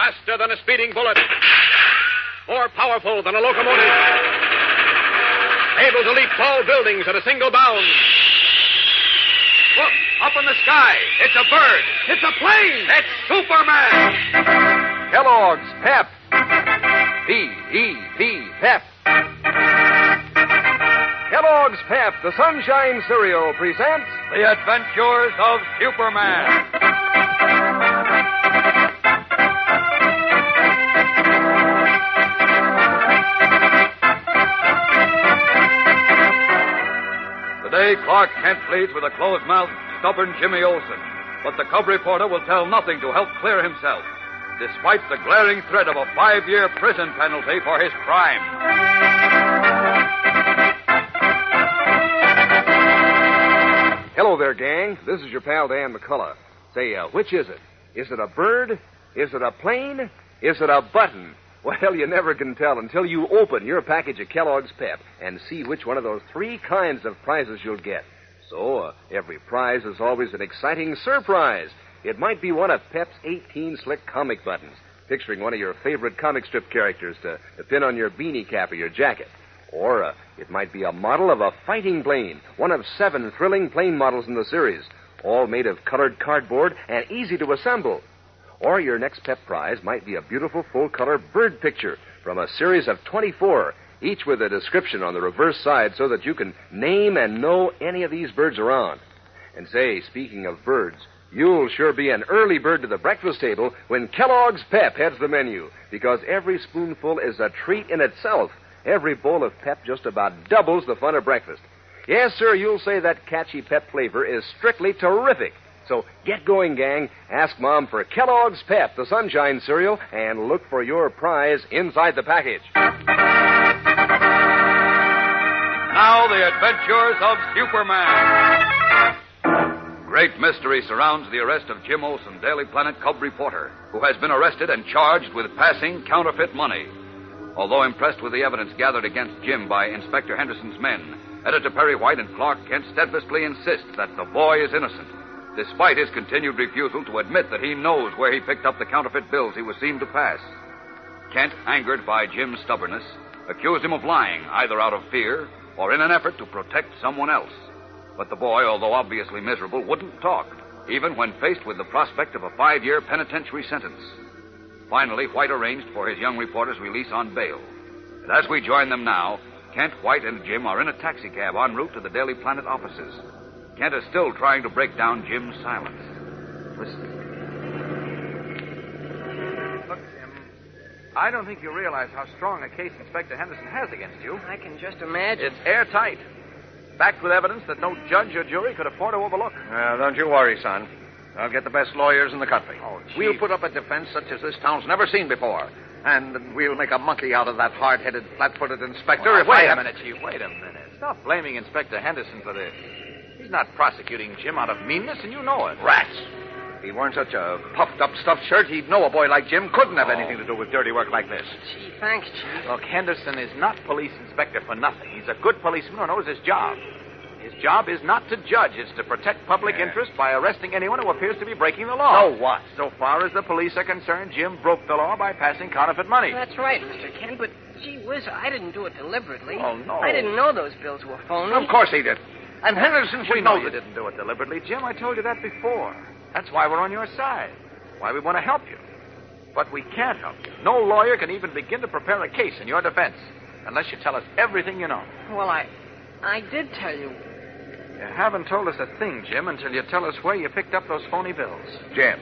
faster than a speeding bullet, more powerful than a locomotive, able to leap tall buildings at a single bound. Look, up in the sky. It's a bird. It's a plane. It's Superman. Kellogg's Pep. P-E-P, Pep. Kellogg's Pep, the Sunshine Cereal, presents The Adventures of Superman. Today, Clark Kent pleads with a closed-mouthed, stubborn Jimmy Olsen. But the cub reporter will tell nothing to help clear himself, despite the glaring threat of a 5-year prison penalty for his crime. Hello there, gang. This is your pal, Dan McCullough. Say, which is it? Is it a bird? Is it a plane? Is it a button? Well, you never can tell until you open your package of Kellogg's Pep and see which one of those 3 kinds of prizes you'll get. So, every prize is always an exciting surprise. It might be one of Pep's 18 slick comic buttons, picturing one of your favorite comic strip characters to pin on your beanie cap or your jacket. Or it might be a model of a fighting plane, one of 7 thrilling plane models in the series, all made of colored cardboard and easy to assemble. Or your next Pep prize might be a beautiful full-color bird picture from a series of 24, each with a description on the reverse side so that you can name and know any of these birds around. And say, speaking of birds, you'll sure be an early bird to the breakfast table when Kellogg's Pep heads the menu, because every spoonful is a treat in itself. Every bowl of Pep just about doubles the fun of breakfast. Yes, sir, you'll say that catchy Pep flavor is strictly terrific. So get going, gang. Ask Mom for Kellogg's Pep, the Sunshine Cereal, and look for your prize inside the package. Now, the adventures of Superman. Great mystery surrounds the arrest of Jim Olsen, Daily Planet cub reporter, who has been arrested and charged with passing counterfeit money. Although impressed with the evidence gathered against Jim by Inspector Henderson's men, Editor Perry White and Clark Kent steadfastly insist that the boy is innocent, despite his continued refusal to admit that he knows where he picked up the counterfeit bills he was seen to pass. Kent, angered by Jim's stubbornness, accused him of lying, either out of fear or in an effort to protect someone else. But the boy, although obviously miserable, wouldn't talk, even when faced with the prospect of a 5-year penitentiary sentence. Finally, White arranged for his young reporter's release on bail. And as we join them now, Kent, White, and Jim are in a taxicab en route to the Daily Planet offices. Kent is still trying to break down Jim's silence. Listen. Look, Jim, I don't think you realize how strong a case Inspector Henderson has against you. I can just imagine. It's airtight. Backed with evidence that no judge or jury could afford to overlook. Well, don't you worry, son. I'll get the best lawyers in the country. Oh, Chief. We'll put up a defense such as this town's never seen before. And we'll make a monkey out of that hard-headed, flat-footed inspector. Well, wait a minute, Chief. Wait a minute. Stop blaming Inspector Henderson for this. He's not prosecuting Jim out of meanness, and you know it. Rats. If he weren't such a puffed-up stuffed shirt, he'd know a boy like Jim couldn't have anything to do with dirty work like this. Gee, thanks, Chief. Look, Henderson is not police inspector for nothing. He's a good policeman who knows his job. His job is not to judge. It's to protect public interest by arresting anyone who appears to be breaking the law. So what? So far as the police are concerned, Jim broke the law by passing counterfeit money. That's right, Mr. Kent, but gee whiz, I didn't do it deliberately. Oh, no. I didn't know those bills were phony. Of course he did. And Henderson should We know know you didn't do it deliberately, Jim. I told you that before. That's why we're on your side. Why we want to help you. But we can't help you. No lawyer can even begin to prepare a case in your defense unless you tell us everything you know. Well, I did tell you. You haven't told us a thing, Jim, until you tell us where you picked up those phony bills. Jim,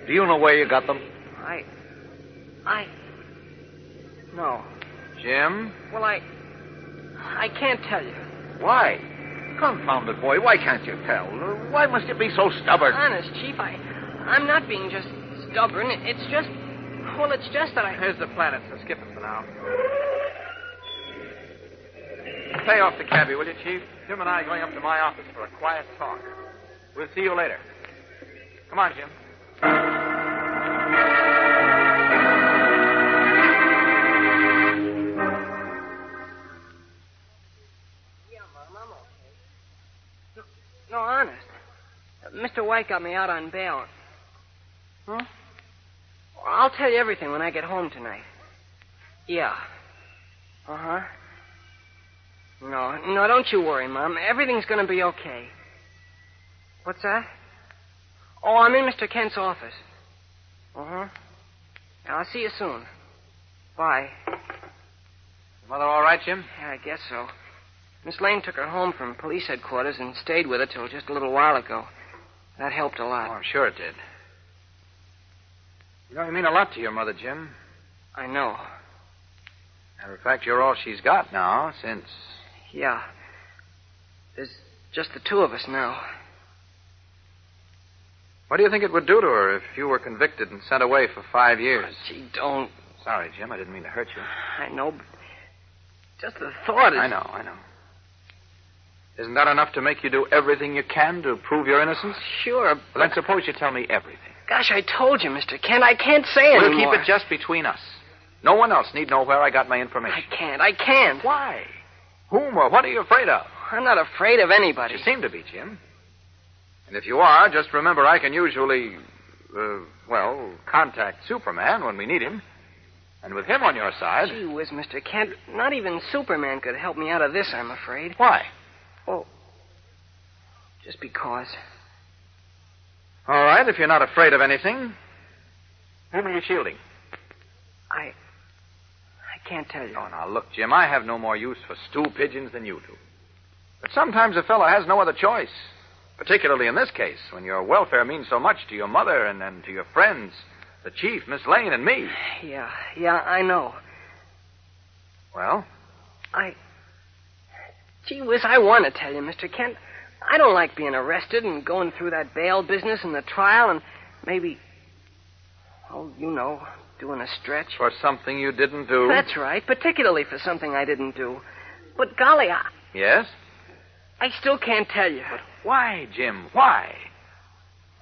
do you know where you got them? No. Jim? Well, I can't tell you. Why? Confounded boy, why can't you tell? Why must you be so stubborn? Honest, Chief, I'm not being just stubborn. It's just that I... Here's the planet, so skip it for now. Stay off the cabbie, will you, Chief? Jim and I are going up to my office for a quiet talk. We'll see you later. Come on, Jim. Yeah, Mom, I'm okay. No, honest. Mr. White got me out on bail. Huh? I'll tell you everything when I get home tonight. Yeah. Uh-huh. No, don't you worry, Mom. Everything's going to be okay. What's that? Oh, I'm in Mr. Kent's office. Uh-huh. I'll see you soon. Bye. Mother all right, Jim? Yeah, I guess so. Miss Lane took her home from police headquarters and stayed with her till just a little while ago. That helped a lot. Oh, I'm sure it did. You know, you mean a lot to your mother, Jim. I know. Matter of fact, you're all she's got now since... Yeah. There's just the two of us now. What do you think it would do to her if you were convicted and sent away for 5 years? Oh, gee, don't. Sorry, Jim. I didn't mean to hurt you. I know, but just the thought is... I know. Isn't that enough to make you do everything you can to prove your innocence? Sure, but... Well, then suppose you tell me everything. Gosh, I told you, Mr. Kent. I can't say We'll anymore. keep it just between us. No one else need know where I got my information. I can't. Why? Whom or what are you afraid of? I'm not afraid of anybody. You seem to be, Jim. And if you are, just remember I can usually, contact Superman when we need him. And with him on your side... Gee whiz, Mr. Kent. Not even Superman could help me out of this, I'm afraid. Why? Well, just because. All right, if you're not afraid of anything, whom are you shielding? I can't tell you. Oh, now, look, Jim, I have no more use for stool pigeons than you do. But sometimes a fellow has no other choice. Particularly in this case, when your welfare means so much to your mother and to your friends, the chief, Miss Lane, and me. Yeah, I know. Well? Gee whiz, I want to tell you, Mr. Kent. I don't like being arrested and going through that bail business and the trial and maybe, doing a stretch. For something you didn't do? That's right, particularly for something I didn't do. But golly, Yes? I still can't tell you. But why, Jim? Why?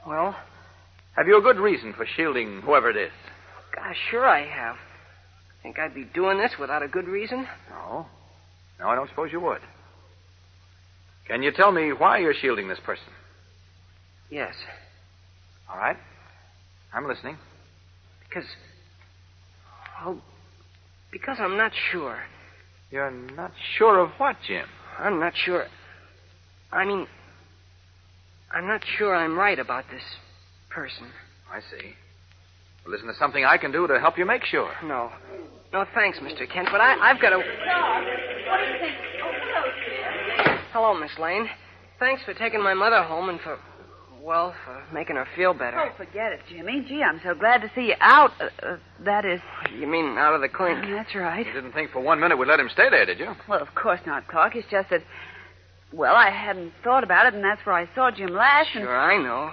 Well? Have you a good reason for shielding whoever it is? Gosh, sure I have. Think I'd be doing this without a good reason? No, I don't suppose you would. Can you tell me why you're shielding this person? Yes. All right. I'm listening. Because I'm not sure. You're not sure of what, Jim? I'm not sure. I'm not sure I'm right about this person. I see. Well, isn't there something I can do to help you make sure? No, thanks, Mr. Kent, but I've got to... What do you think? Oh, hello, Jim. Hello, Miss Lane. Thanks for taking my mother home and for making her feel better. Oh, forget it, Jimmy. Gee, I'm so glad to see you out. That is... You mean out of the clink? That's right. You didn't think for 1 minute we'd let him stay there, did you? Well, of course not, Clark. It's just that, I hadn't thought about it, and that's where I saw Jim last. Sure, I know.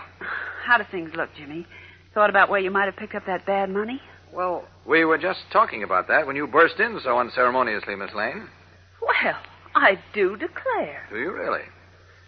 How do things look, Jimmy? Thought about where you might have picked up that bad money? Well... We were just talking about that when you burst in so unceremoniously, Miss Lane. Well, I do declare. Do you really?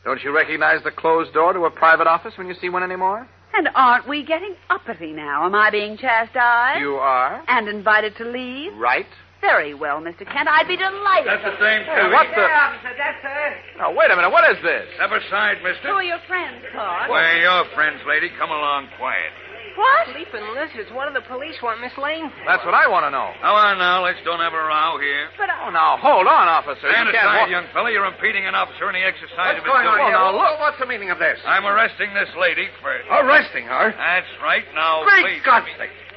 Don't you recognize the closed door to a private office when you see one anymore? And aren't we getting uppity now? Am I being chastised? You are? And invited to leave? Right. Very well, Mr. Kent. I'd be delighted. That's the same Hey, thing. what the... officer, that's her. Now, wait a minute. What is this? Step aside, mister. Who are your friends, Clark? We're your friends, lady. Come along quiet. What? Sleeping lizards. What do the police want Miss Lane for? That's what I want to know. Come on now. Let's don't have a row here. But Oh, now, hold on, officer. Stand You can't aside, walk... young fella. You're impeding an officer in the exercise of his What's going on duty. here? now, look. What's the meaning of this? I'm arresting this lady for... Arresting her? That's right. Now, Great please... God!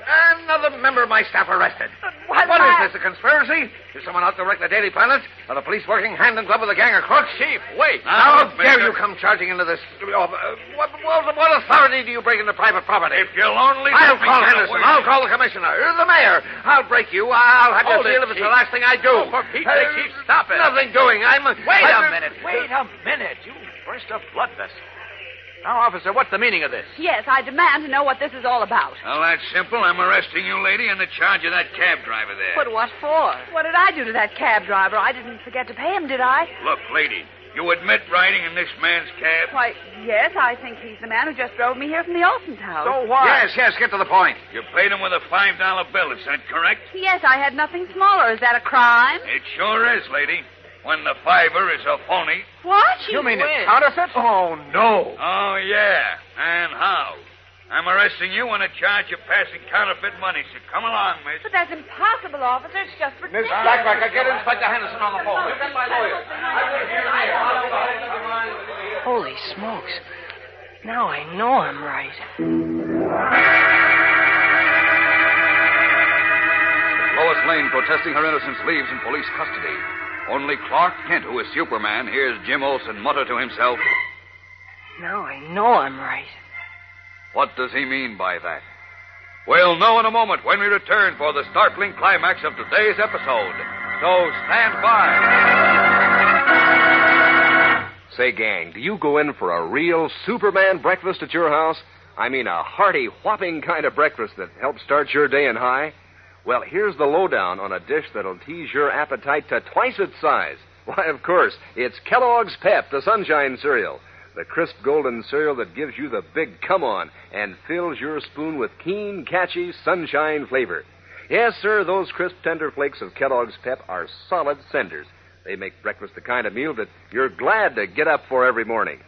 Another member of my staff arrested. What is this, a conspiracy? Is someone out to wreck the Daily Planet? Are the police working hand in glove with a gang of crooks? Chief, wait. How dare mister. you come charging into this... what authority do you break into private property? If you'll only... I'll let me call get Henderson. away. I'll call the commissioner. The mayor. I'll break you. I'll have you Hold it, sealed if it's Chief. the last thing I do. Oh, for Pete's sake, Chief, stop it. Nothing doing. Wait a minute. You burst a blood vessel. Now, officer, what's the meaning of this? yes, I demand to know what this is all about. Well, that's simple. I'm arresting you, lady, on the charge of that cab driver there. But what for? What did I do to that cab driver? I didn't forget to pay him, did I? Look, lady, you admit riding in this man's cab? Why, yes, I think he's the man who just drove me here from the Olson's house. So what? Yes, get to the point. You paid him with a $5 bill, is that correct? Yes, I had nothing smaller. Is that a crime? It sure is, lady. When the fiver is a phony. What? You mean it's counterfeit? Oh, no. Oh, yeah. And how? I'm arresting you on a charge of passing counterfeit money, so come along, miss. But that's impossible, officer. It's just Miss ridiculous. Blackbacker, get Inspector Henderson on the phone. Get my lawyer. Holy smokes. Now I know I'm right. Lois Lane, protesting her innocence, leaves in police custody. Only Clark Kent, who is Superman, hears Jim Olsen mutter to himself, Now I know I'm right. What does he mean by that? We'll know in a moment when we return for the startling climax of today's episode. So stand by. Say, gang, do you go in for a real Superman breakfast at your house? I mean a hearty, whopping kind of breakfast that helps start your day in high? Well, here's the lowdown on a dish that'll tease your appetite to twice its size. Why, of course, it's Kellogg's Pep, the Sunshine Cereal. The crisp golden cereal that gives you the big come-on and fills your spoon with keen, catchy sunshine flavor. Yes, sir, those crisp, tender flakes of Kellogg's Pep are solid senders. They make breakfast the kind of meal that you're glad to get up for every morning.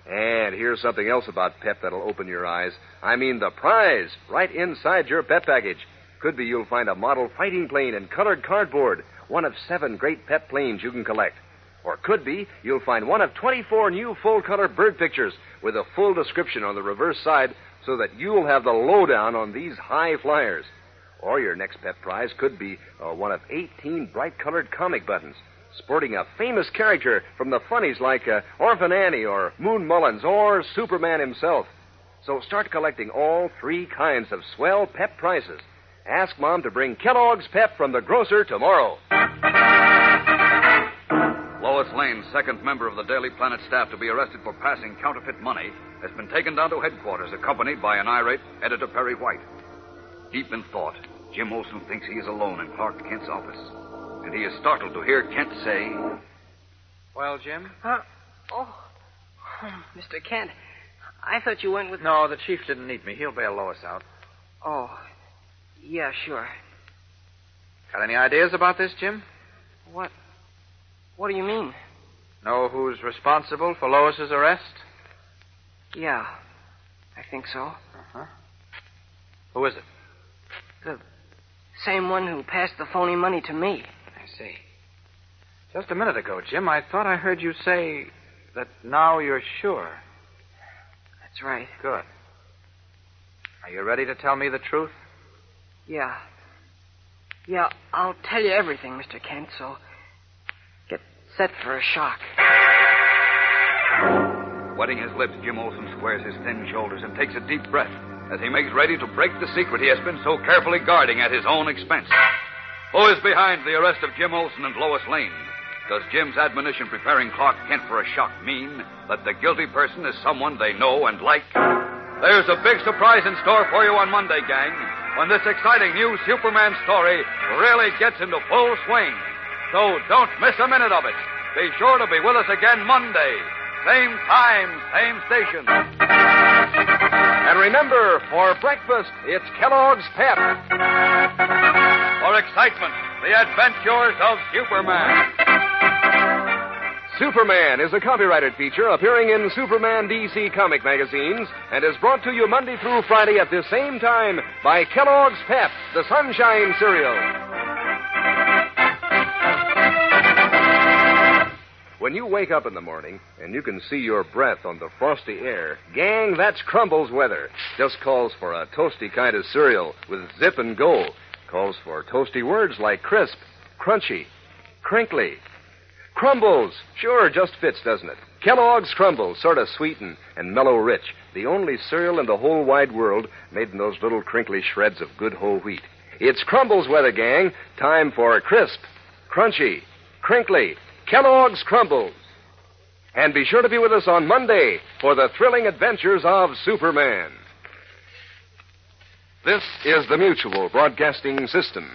And here's something else about Pep that'll open your eyes. I mean the prize right inside your Pep package. Could be you'll find a model fighting plane in colored cardboard, one of 7 great Pep planes you can collect. Or could be you'll find one of 24 new full-color bird pictures with a full description on the reverse side so that you'll have the lowdown on these high flyers. Or your next Pep prize could be one of 18 bright-colored comic buttons sporting a famous character from the funnies like Orphan Annie or Moon Mullins or Superman himself. So start collecting all 3 kinds of swell Pep prizes. Ask Mom to bring Kellogg's Pep from the grocer tomorrow. Lois Lane, second member of the Daily Planet staff to be arrested for passing counterfeit money, has been taken down to headquarters accompanied by an irate Editor Perry White. Deep in thought, Jim Olsen thinks he is alone in Clark Kent's office. And he is startled to hear Kent say, Well, Jim? Mr. Kent, I thought you went with... No, the chief didn't need me. He'll bail Lois out. Oh, yeah, sure. Got any ideas about this, Jim? What do you mean? Know who's responsible for Lois's arrest? Yeah, I think so. Uh-huh. Who is it? The same one who passed the phony money to me. I see. Just a minute ago, Jim, I thought I heard you say that now you're sure. That's right. Good. Are you ready to tell me the truth? Yeah. Yeah, I'll tell you everything, Mr. Kent, so get set for a shock. Wetting his lips, Jim Olsen squares his thin shoulders and takes a deep breath as he makes ready to break the secret he has been so carefully guarding at his own expense. Who is behind the arrest of Jim Olsen and Lois Lane? Does Jim's admonition preparing Clark Kent for a shock mean that the guilty person is someone they know and like? There's a big surprise in store for you on Monday, gang, when this exciting new Superman story really gets into full swing. So don't miss a minute of it. Be sure to be with us again Monday. Same time, same station. And remember, for breakfast, it's Kellogg's Pep. For excitement, the adventures of Superman. Superman is a copyrighted feature appearing in Superman DC comic magazines and is brought to you Monday through Friday at the same time by Kellogg's Pep, the Sunshine Cereal. When you wake up in the morning and you can see your breath on the frosty air, gang, that's Crumbles weather. Just calls for a toasty kind of cereal with zip and go. Calls for toasty words like crisp, crunchy, crinkly. Crumbles. Sure, just fits, doesn't it? Kellogg's Crumbles, sort of sweet and mellow rich. The only cereal in the whole wide world made in those little crinkly shreds of good whole wheat. It's Crumbles weather, gang. Time for crisp, crunchy, crinkly Kellogg's Crumbles. And be sure to be with us on Monday for the thrilling adventures of Superman. This is the Mutual Broadcasting System.